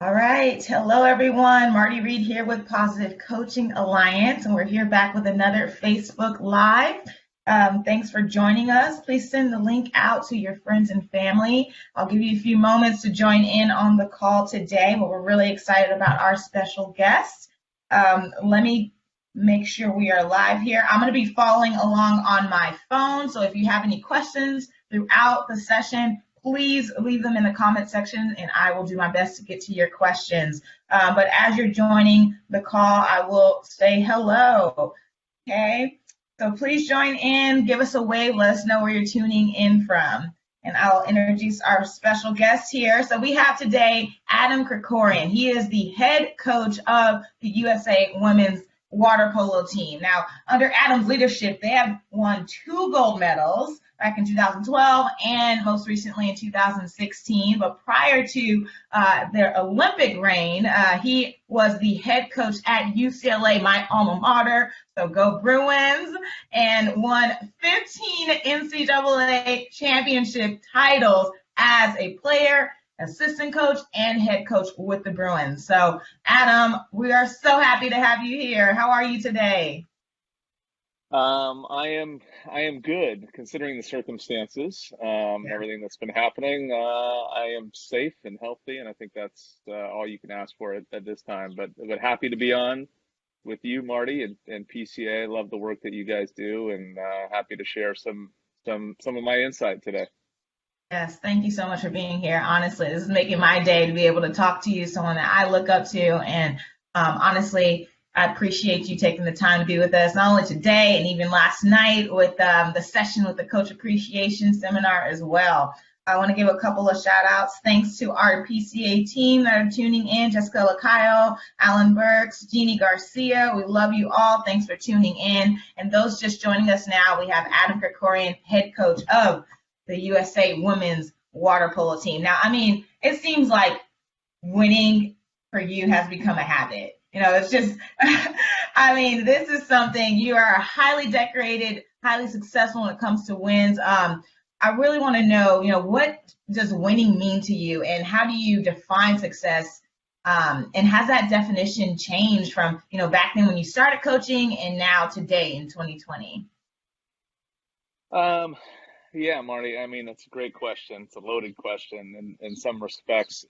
All right. Hello, everyone. Marty Reed here with Positive Coaching Alliance, and we're here back with another Facebook Live. Thanks for joining us. Please send the link out to your friends and family. I'll give you a few moments to join in on the call today, but we're really excited about our special guest. Let me make sure we are live here. I'm going to be following along on my phone, so if you have any questions throughout the session, please leave them in the comment section and I will do my best to get to your questions. But as you're joining the call, I will say hello. Okay, so please join in, give us a wave, let us know where you're tuning in from. And I'll introduce our special guest here. So we have today Adam Krikorian. He is the head coach of the USA Women's Water Polo team. Now, under Adam's leadership, they have won 2 gold medals back in 2012 and most recently in 2016. But prior to their Olympic reign, he was the head coach at UCLA, my alma mater, so go Bruins, and won 15 NCAA championship titles as a player, assistant coach, and head coach with the Bruins. So, Adam, we are so happy to have you here. How are you today? I am good considering the circumstances, and everything that's been happening. I am safe and healthy, and I think that's all you can ask for at this time. But happy to be on with you, Marty, and PCA. Love the work that you guys do, and happy to share some of my insight today. Yes, thank you so much for being here. Honestly, this is making my day to be able to talk to you, someone that I look up to. And honestly, I appreciate you taking the time to be with us, not only today and even last night with the session with the Coach Appreciation Seminar as well. I want to give a couple of shout outs. Thanks to our PCA team that are tuning in, Jessica Lacayo, Alan Burks, Jeannie Garcia. We love you all. Thanks for tuning in. And those just joining us now, we have Adam Krikorian, head coach of the USA Women's Water Polo team. Now, I mean, it seems like winning for you has become a habit. It's just, I mean, this is something you are highly decorated, highly successful when it comes to wins. I really want to know, what does winning mean to you and how do you define success? And has that definition changed from, back then when you started coaching and now today in 2020? Um, yeah, Marty. I mean, it's a great question. It's a loaded question in some respects.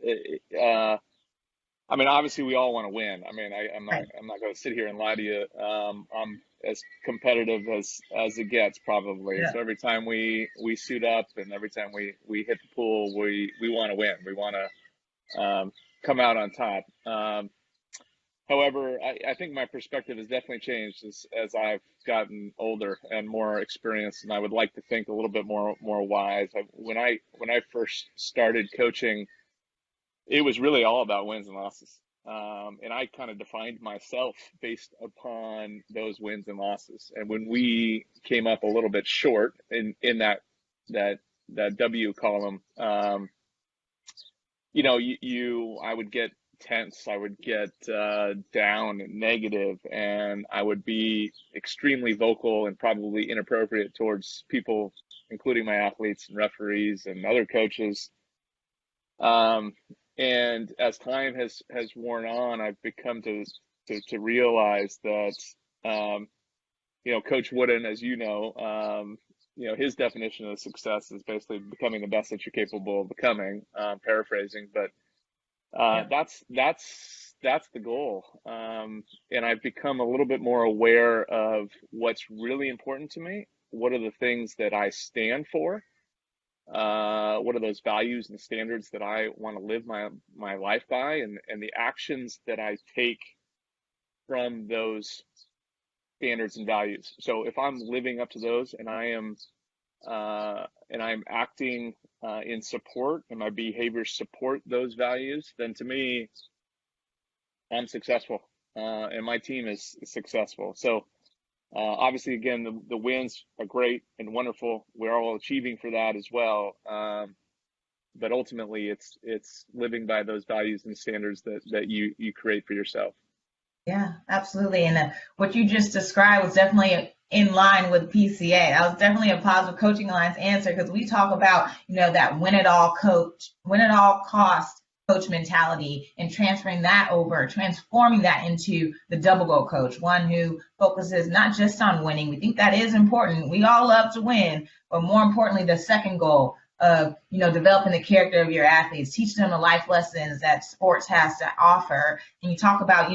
I mean, obviously, we all want to win. I mean, Right. I'm not going to sit here and lie to you. I'm as competitive as it gets, probably. Yeah. So every time we suit up, and every time we hit the pool, we want to win. We want to come out on top. However, I think my perspective has definitely changed as I've gotten older and more experienced, and I would like to think a little bit more wise. When I first started coaching, it was really all about wins and losses. And I kind of defined myself based upon those wins and losses. And when we came up a little bit short in that W column, I would get tense, I would get down and negative, and I would be extremely vocal and probably inappropriate towards people, including my athletes and referees and other coaches. Um, and as time has worn on, I've become to realize that Coach Wooden, as his definition of success is basically becoming the best that you're capable of becoming. Paraphrasing, but Yeah. that's the goal. And I've become a little bit more aware of what's really important to me. What are the things that I stand for? What are those values and standards that I want to live my life by, and the actions that I take from those standards and values. So if I'm living up to those and I'm acting in support, and my behaviors support those values, then to me, I'm successful, and my team is successful. So obviously, again, the wins are great and wonderful. We're all achieving for that as well. But ultimately, it's living by those values and standards that you create for yourself. Yeah, absolutely. And what you just described was definitely in line with PCA. That was definitely a positive coaching alliance answer because we talk about, that win it all coach, win it all cost coach mentality and transferring that over, transforming that into the double goal coach, one who focuses not just on winning. We think that is important. We all love to win, but more importantly, the second goal of, developing the character of your athletes, teach them the life lessons that sports has to offer. And you talk about,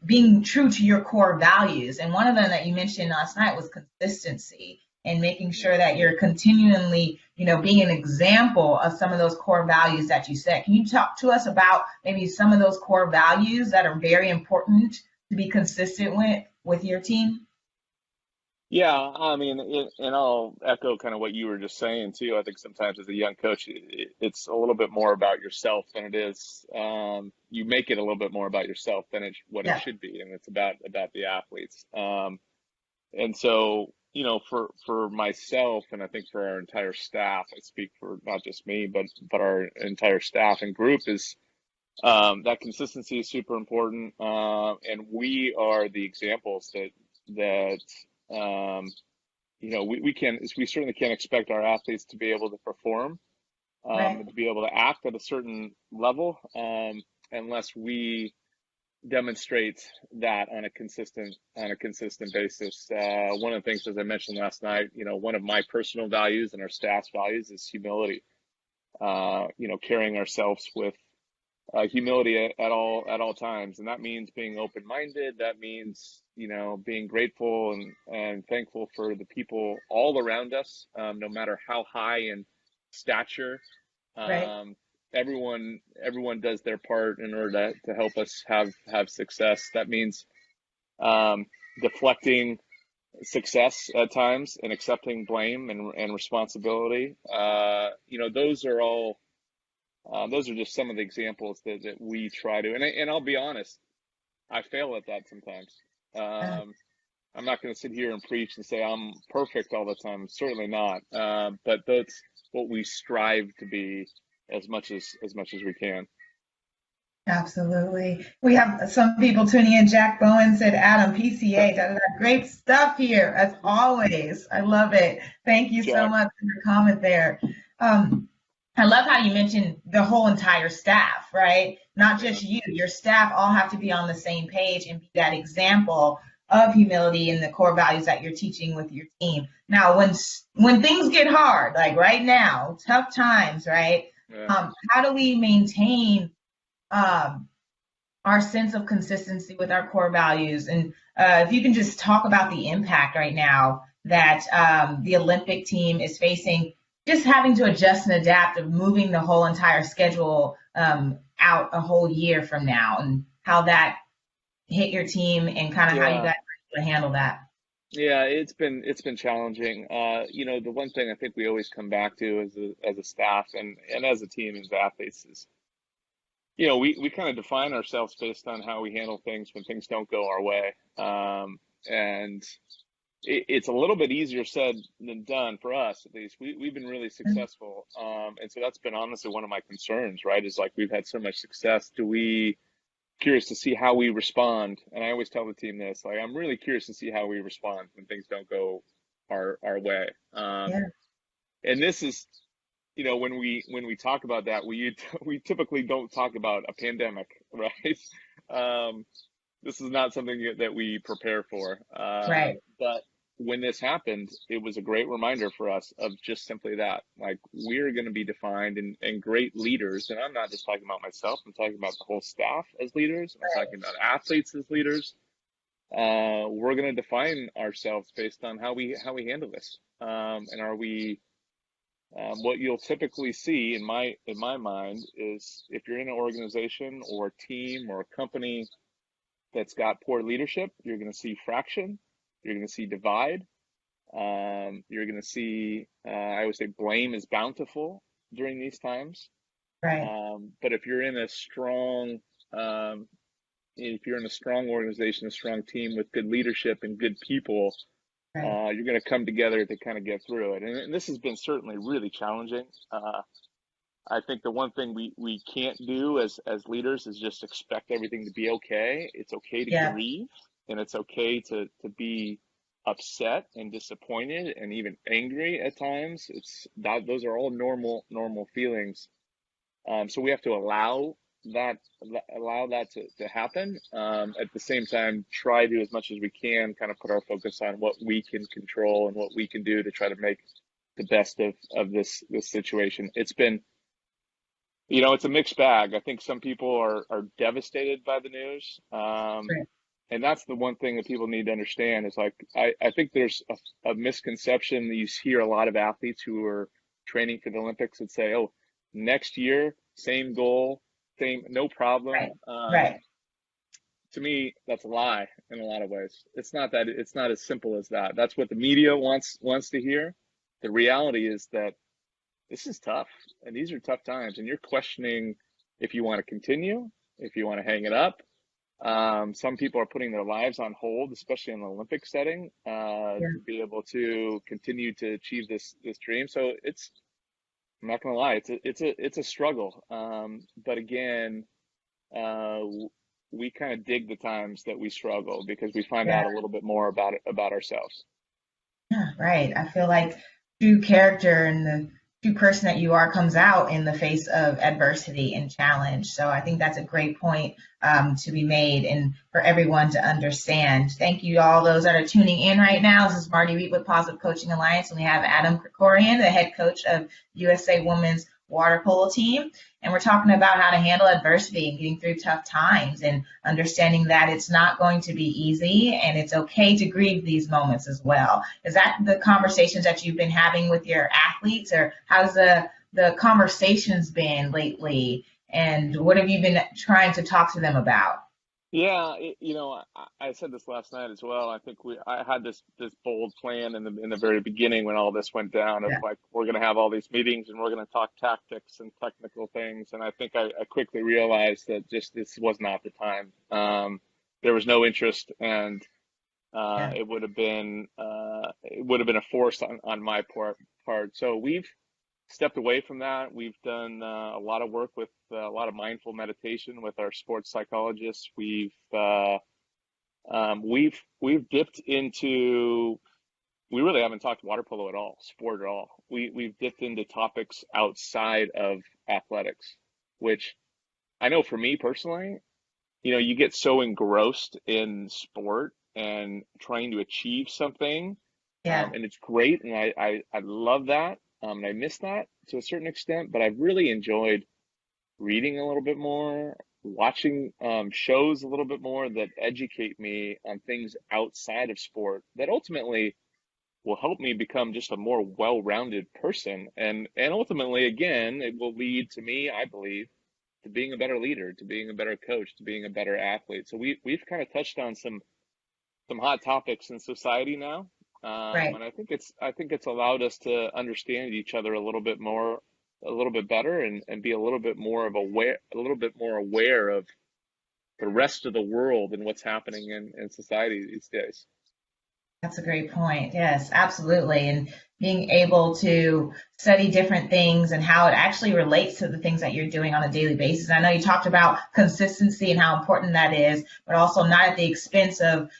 being true to your core values. And one of them that you mentioned last night was consistency and making sure that you're continually, being an example of some of those core values that you set. Can you talk to us about maybe some of those core values that are very important to be consistent with your team? Yeah, I mean, and I'll echo kind of what you were just saying too. I think sometimes as a young coach, it's a little bit more about yourself than it is. You make it a little bit more about yourself than what it Yeah. should be, and it's about the athletes. And so, for myself, and I think for our entire staff, I speak for not just me, but our entire staff and group is that consistency is super important, and we are the examples that we certainly can't expect our athletes to be able to perform, Right. to be able to act at a certain level, unless we demonstrate that on a consistent basis. One of the things, as I mentioned last night, one of my personal values and our staff's values is humility. Carrying ourselves with humility at all times, and that means being open-minded. That means being grateful and thankful for the people all around us, no matter how high in stature. Right. Everyone does their part in order to help us have success. That means deflecting success at times and accepting blame and responsibility. Those are just some of the examples that we try to, and I'll be honest, I fail at that sometimes. Uh, I'm not going to sit here and preach and say I'm perfect all the time. Certainly not. But that's what we strive to be as much as we can. Absolutely. We have some people tuning in. Jack Bowen said, Adam, PCA, da, da, da. Great stuff here, as always. I love it. Thank you so Jack, much for your comment there. Um, I love how you mentioned the whole entire staff, right? Not yeah, just you, your staff all have to be on the same page and be that example of humility and the core values that you're teaching with your team. Now, when things get hard, like right now, tough times, right? yeah. How do we maintain um, our sense of consistency with our core values? And if you can just talk about the impact right now that the Olympic team is facing, just having to adjust and adapt of moving the whole entire schedule out a whole year from now, and how that hit your team and kind of how you Yeah, guys were able to handle that. yeah, it's been challenging. The one thing I think we always come back to as a staff and as a team, as athletes, is we kind of define ourselves based on how we handle things when things don't go our way. And it's a little bit easier said than done for us, at least. We've been really successful. And so that's been honestly one of my concerns, right? Is like we've had so much success. Curious to see how we respond. And I always tell the team this, like, I'm really curious to see how we respond when things don't go our way. Yeah, And this is, when we talk about that, we typically don't talk about a pandemic, right? Um, this is not something that we prepare for. right. But when this happened, it was a great reminder for us of just simply that. Like, we're going to be defined and great leaders. And I'm not just talking about myself, I'm talking about the whole staff as leaders. I'm talking about athletes as leaders. We're going to define ourselves based on how we handle this. And are we what you'll typically see in my mind is if you're in an organization or a team or a company that's got poor leadership, you're going to see fraction, you're going to see divide, you're going to see, I would say, blame is bountiful during these times. Right. But um, if you're in a strong organization, a strong team with good leadership and good people, Right. you're going to come together to kind of get through it. And this has been certainly really challenging. I think the one thing we can't do as leaders is just expect everything to be okay. It's okay to Yeah. grieve, and it's okay to be upset and disappointed and even angry at times. Those are all normal feelings. So we have to that allow that to happen. At the same time, try to, as much as we can, kind of put our focus on what we can control and what we can do to try to make the best of this situation. It's been, it's a mixed bag. I think some people are devastated by the news. Right. And that's the one thing that people need to understand is like, I think there's a misconception that you hear a lot of athletes who are training for the Olympics that say, oh, next year, same goal, same, no problem. Right. Right. To me, that's a lie in a lot of ways. It's not as simple as that. That's what the media wants to hear. The reality is that this is tough and these are tough times and you're questioning if you want to continue, if you want to hang it up. Some people are putting their lives on hold, especially in the Olympic setting, Yeah. to be able to continue to achieve this dream. So I'm not going to lie, it's a struggle. But again, uh, we kind of dig the times that we struggle because we find Yeah. out a little bit more about ourselves. Yeah, right. I feel like true character and the true person that you are comes out in the face of adversity and challenge. So I think that's a great point to be made and for everyone to understand. Thank you, all those that are tuning in right now. This is Marty Reed with Positive Coaching Alliance, and we have Adam Krikorian, the head coach of USA Women's Water Polo Team. And we're talking about how to handle adversity and getting through tough times and understanding that it's not going to be easy and it's okay to grieve these moments as well. Is that the conversations that you've been having with your athletes, or how's the conversations been lately? And what have you been trying to talk to them about? Yeah, I said this last night as well. I think I had this bold plan in the very beginning when all this went down of Yeah. like we're going to have all these meetings and we're going to talk tactics and technical things. And I think I quickly realized that just this was not the time. There was no interest, and Yeah. it would have been a force on my part. So we've stepped away from that. We've done a lot of work with a lot of mindful meditation with our sports psychologists. We've dipped into. We really haven't talked water polo at all, sport at all. We've dipped into topics outside of athletics, which I know for me personally, you get so engrossed in sport and trying to achieve something, Yeah. and it's great, and I love that, and I miss that to a certain extent, but I've really enjoyed reading a little bit more, watching shows a little bit more that educate me on things outside of sport that ultimately will help me become just a more well-rounded person, and ultimately, again, it will lead to me, I believe, to being a better leader, to being a better coach, to being a better athlete. So we've kind of touched on some hot topics in society now, Right. and I think it's allowed us to understand each other a little bit more, a little bit better, and be a little bit more aware of the rest of the world and what's happening in society these days. That's a great point. Yes, absolutely. And being able to study different things and how it actually relates to the things that you're doing on a daily basis. I know you talked about consistency and how important that is, but also not at the expense of,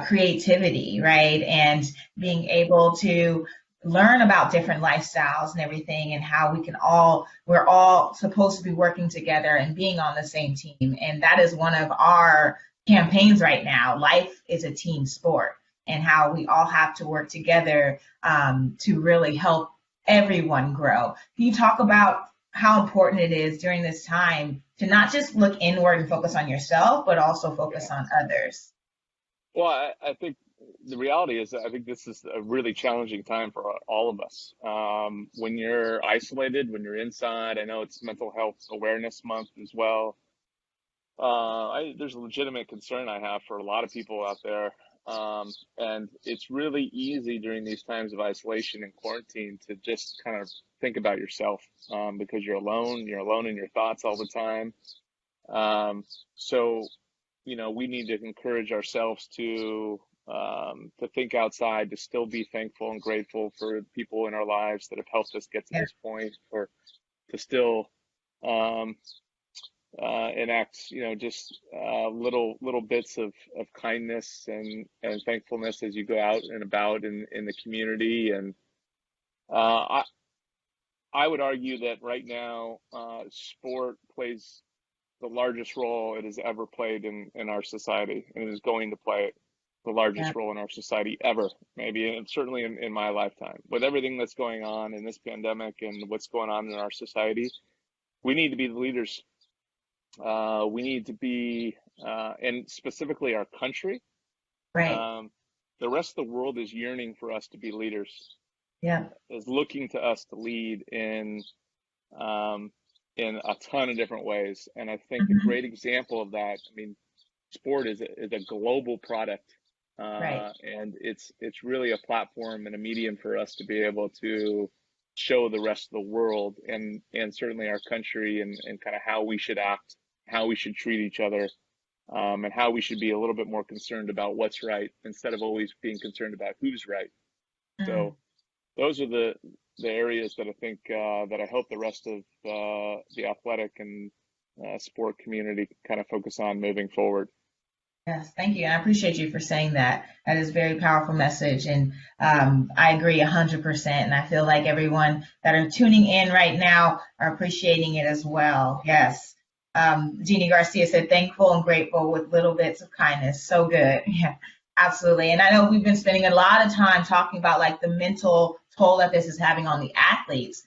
creativity, right? And being able to learn about different lifestyles and everything and how we're all supposed to be working together and being on the same team. And that is one of our campaigns right now. Life is a team sport, and how we all have to work together to really help everyone grow. Can you talk about how important it is during this time to not just look inward and focus on yourself, but also focus Yeah. on others? Well, I think the reality is that I think this is a really challenging time for all of us. When you're isolated, when you're inside, I know it's Mental Health Awareness Month as well. There's a legitimate concern I have for a lot of people out there. And it's really easy during these times of isolation and quarantine to just kind of think about yourself, because you're alone in your thoughts all the time. Um, so, we need to encourage ourselves to think outside, to still be thankful and grateful for people in our lives that have helped us get to Yeah, this point, or to still um, enact, just little bits of kindness and thankfulness as you go out and about in the community. And uh, I would argue that right now, sport plays the largest role it has ever played in our society, and it is going to play the Yeah. largest role in our society ever, maybe, and certainly in my lifetime. With everything that's going on in this pandemic and what's going on in our society, we need to be the leaders. We need to be, and specifically our country. Right. Um, the rest of the world is yearning for us to be leaders, Yeah. is looking to us to lead um, in a ton of different ways. And I think a Mhm. great example of that, I mean, sport is a global product, Right. and it's really a platform and a medium for us to be able to show the rest of the world and certainly our country and kind of how we should act, how we should treat each other, and how we should be a little bit more concerned about what's right instead of always being concerned about who's right. Mm. So those are the areas that I think that I hope the rest of the athletic and sport community kind of focus on moving forward. Yes, thank you. And I appreciate you for saying that. That is a very powerful message. And I agree 100%. And I feel like everyone that are tuning in right now are appreciating it as well. Yes. Jeannie Garcia said, thankful and grateful with little bits of kindness. So good. Yeah, absolutely. And I know we've been spending a lot of time talking about like the mental toll that this is having on the athletes.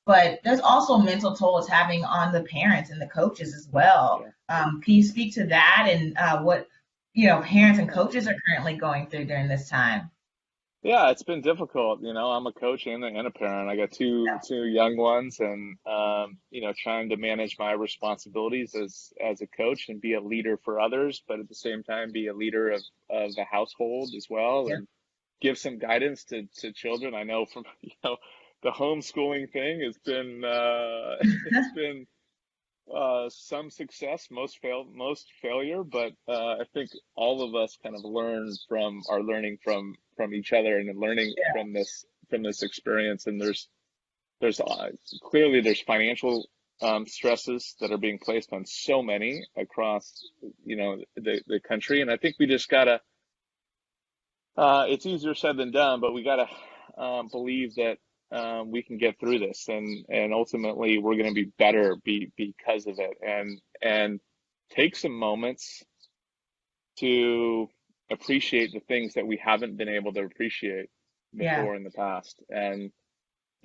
But there's also mental toll it's having on the parents and the coaches as well. Yeah. Can you speak to that and what parents and coaches are currently going through during this time? Yeah, it's been difficult. I'm a coach and a parent. I got two young ones, and trying to manage my responsibilities as a coach and be a leader for others, but at the same time be a leader of the household as well, Yeah. and give some guidance to children. I know from the homeschooling thing has been it's been some success, most failure, but I think all of us kind of are learning from each other and learning from this experience. And there's clearly there's financial stresses that are being placed on so many across the country, and I think we just gotta. It's easier said than done, but we gotta believe that we can get through this, and ultimately we're going to be better because of it, and take some moments to appreciate the things that we haven't been able to appreciate Yeah. before in the past. And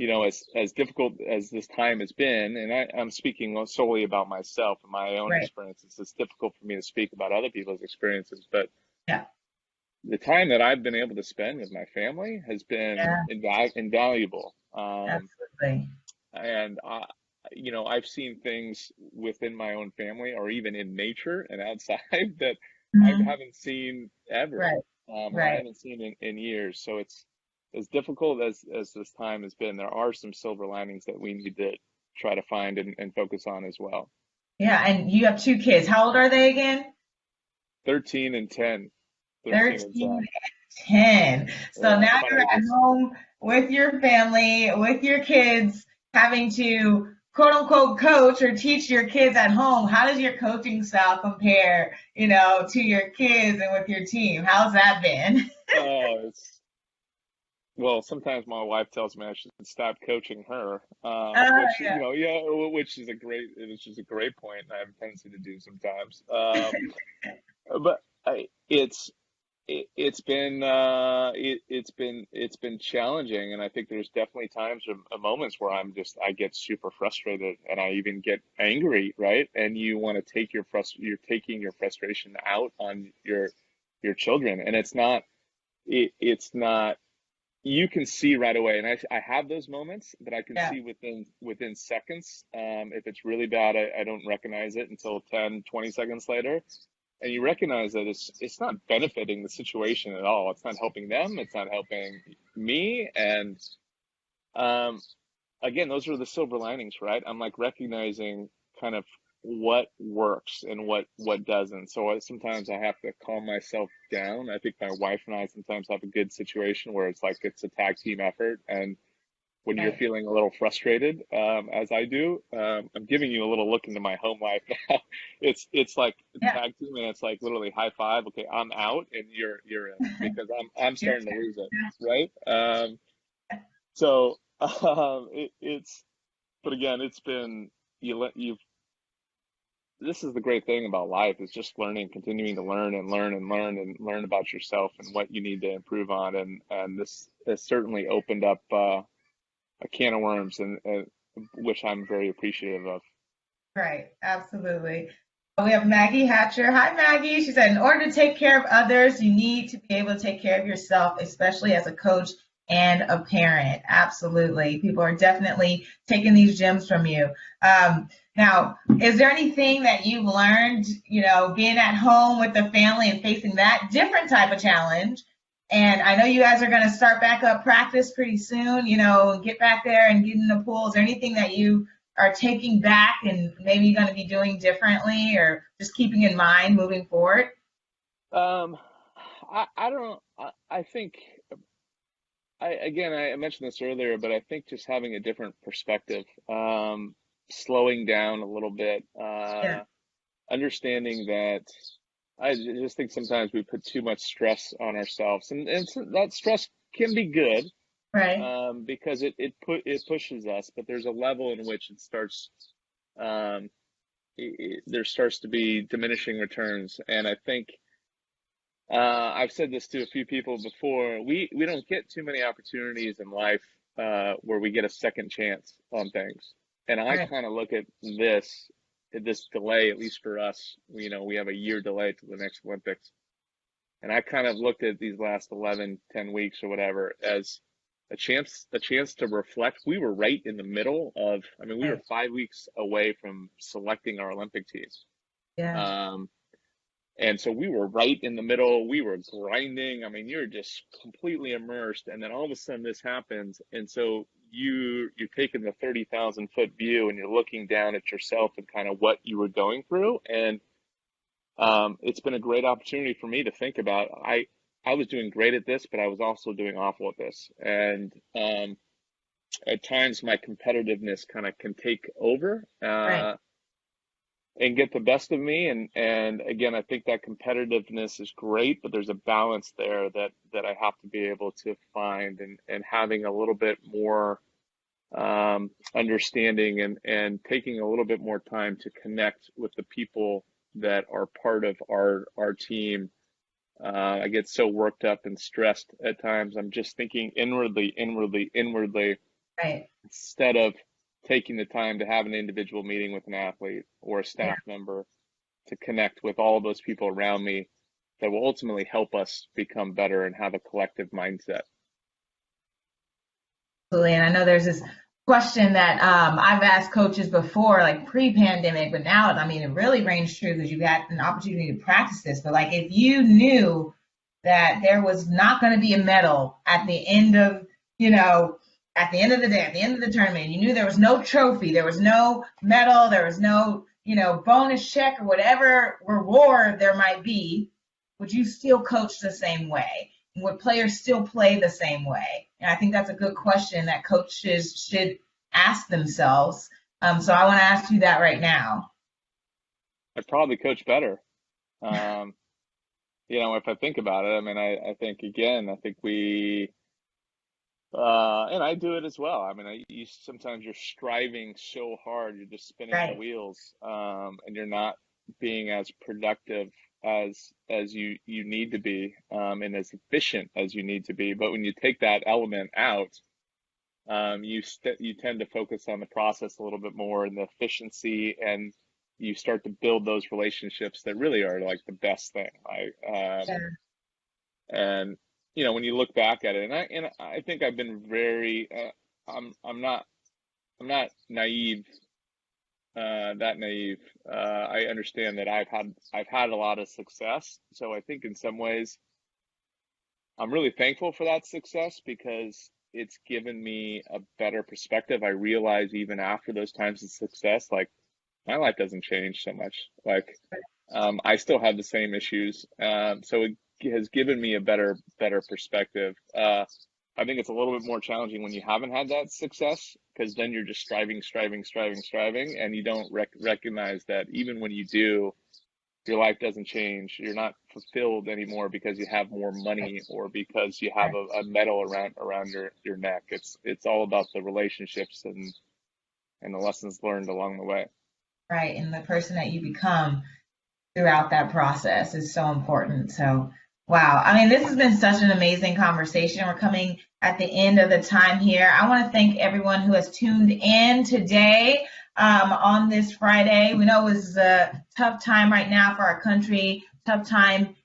as difficult as this time has been, and I'm speaking solely about myself and my own Right. experiences, it's difficult for me to speak about other people's experiences, but Yeah. the time that I've been able to spend with my family has been Yeah. invaluable. Absolutely. And I've seen things within my own family or even in nature and outside that I Hmm. haven't seen ever, Right. or I Right. haven't seen in years. So it's as difficult as this time has been. There are some silver linings that we need to try to find and focus on as well. Yeah. And you have two kids. How old are they again? 13 and 10. 13 and 13 10. and 10. So Yeah, now fun you're at ages. home with your family, with your kids, having to quote unquote coach or teach your kids at home. How does your coaching style compare, to your kids and with your team? How's that been? It's Well, sometimes my wife tells me I should stop coaching her, Uh, which yeah. yeah, which is a great point, and I have a tendency to do sometimes. But it's been it's been challenging, and I think there's definitely times or moments where I get super frustrated, and I even get angry, right? And you want to take you're taking your frustration out on your children, and it's not you can see right away, and I have those moments, but I can Yeah. see within seconds. If it's really bad, I don't recognize it until 10, 20 seconds later. And you recognize that it's not benefiting the situation at all. It's not helping them. It's not helping me. And um, again, those are the silver linings, right? I'm like recognizing kind of what works and what doesn't. So sometimes I have to calm myself down. I think my wife and I sometimes have a good situation where it's like it's a tag team effort, and when you're Right. feeling a little frustrated, as I do, I'm giving you a little look into my home life now. It's like Yeah. tag team, and it's like literally high five. Okay, I'm out, and you're in because I'm You're starting to lose it, right? So it's, but again, it's been, you've, this is the great thing about life is just learning, continuing to learn and learn and learn and learn about yourself and what you need to improve on. And this has certainly opened up a can of worms, and which I'm very appreciative of. Right, absolutely. We have Maggie Hatcher. Hi, Maggie. She said, in order to take care of others, you need to be able to take care of yourself, especially as a coach and a parent. Absolutely. People are definitely taking these gems from you. Now, is there anything that you've learned, being at home with the family and facing that different type of challenge? And I know you guys are going to start back up practice pretty soon, get back there and get in the pool. Is there anything that you are taking back and maybe you're going to be doing differently or just keeping in mind moving forward? Um, I don't, I think, again, I mentioned this earlier, but I think just having a different perspective, slowing down a little bit, Yeah, understanding that I just think sometimes we put too much stress on ourselves, and so that stress can be good, right, because it pushes us, but there's a level in which it starts, um, there starts to be diminishing returns, and I think I've said this to a few people before. We don't get too many opportunities in life where we get a second chance on things. And I right. kind of look at this delay, at least for us. We have a year delay to the next Olympics. And I kind of looked at these last 11, 10 weeks or whatever as a chance to reflect. We were right in the middle of, I mean, we were Right. 5 weeks away from selecting our Olympic teams. Yeah. Um, and so we were right in the middle. We were grinding. I mean, you're just completely immersed. And then all of a sudden this happens. And so you're taking the 30,000 foot view and you're looking down at yourself and kind of what you were going through. And it's been a great opportunity for me to think about. I was doing great at this, but I was also doing awful at this. And at times my competitiveness kind of can take over. Right. And get the best of me. And again, I think that competitiveness is great, but there's a balance there that I have to be able to find, and having a little bit more understanding, and taking a little bit more time to connect with the people that are part of our team. I get so worked up and stressed at times. I'm just thinking inwardly, inwardly, inwardly, Right. instead of taking the time to have an individual meeting with an athlete or a Yeah. staff member to connect with all of those people around me that will ultimately help us become better and have a collective mindset. Absolutely. And I know there's this question that I've asked coaches before, like pre-pandemic, but now, I mean, it really rings true because you got an opportunity to practice this. But like, if you knew that there was not going to be a medal at the end of, at the end of the day, at the end of the tournament, you knew there was no trophy, there was no medal, there was no, bonus check or whatever reward there might be, would you still coach the same way? Would players still play the same way? And I think that's a good question that coaches should ask themselves. So I want to ask you that right now. I'd probably coach better. Um, if I think about it, I mean, I think again, I think and I do it as well. I mean, sometimes you're striving so hard, you're just spinning your Right. wheels, and you're not being as productive as you need to be, and as efficient as you need to be. But when you take that element out, you tend to focus on the process a little bit more and the efficiency, and you start to build those relationships that really are like the best thing. Yeah. And when you look back at it, and I think I've been very, I'm not naive, that naive. I understand that I've had a lot of success, so I think in some ways I'm really thankful for that success because it's given me a better perspective. I realize even after those times of success, like my life doesn't change so much. Like, I still have the same issues. So it has given me a better perspective. I think it's a little bit more challenging when you haven't had that success, because then you're just striving, striving, striving, striving, and you don't recognize that even when you do, your life doesn't change. You're not fulfilled anymore because you have more money or because you have Right. a medal around your neck. It's all about the relationships and the lessons learned along the way. Right. And the person that you become throughout that process is so important. So, wow. I mean, this has been such an amazing conversation. We're coming at the end of the time here. I want to thank everyone who has tuned in today on this Friday. We know it was a tough time right now for our country, tough time,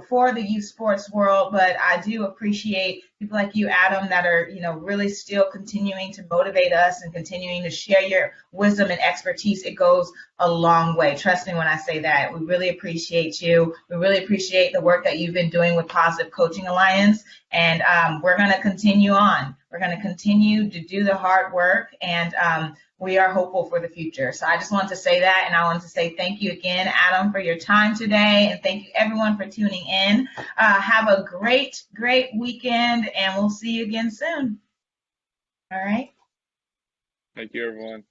for the youth sports world, but I do appreciate people like you, Adam, that are, really still continuing to motivate us and continuing to share your wisdom and expertise. It goes a long way. Trust me when I say that. We really appreciate you. We really appreciate the work that you've been doing with Positive Coaching Alliance. And we're going to continue on. We're going to continue to do the hard work, and we are hopeful for the future. So I just wanted to say that, and I wanted to say thank you again, Adam, for your time today, and thank you everyone for tuning in. Have a great, great weekend, and we'll see you again soon. All right. Thank you, everyone.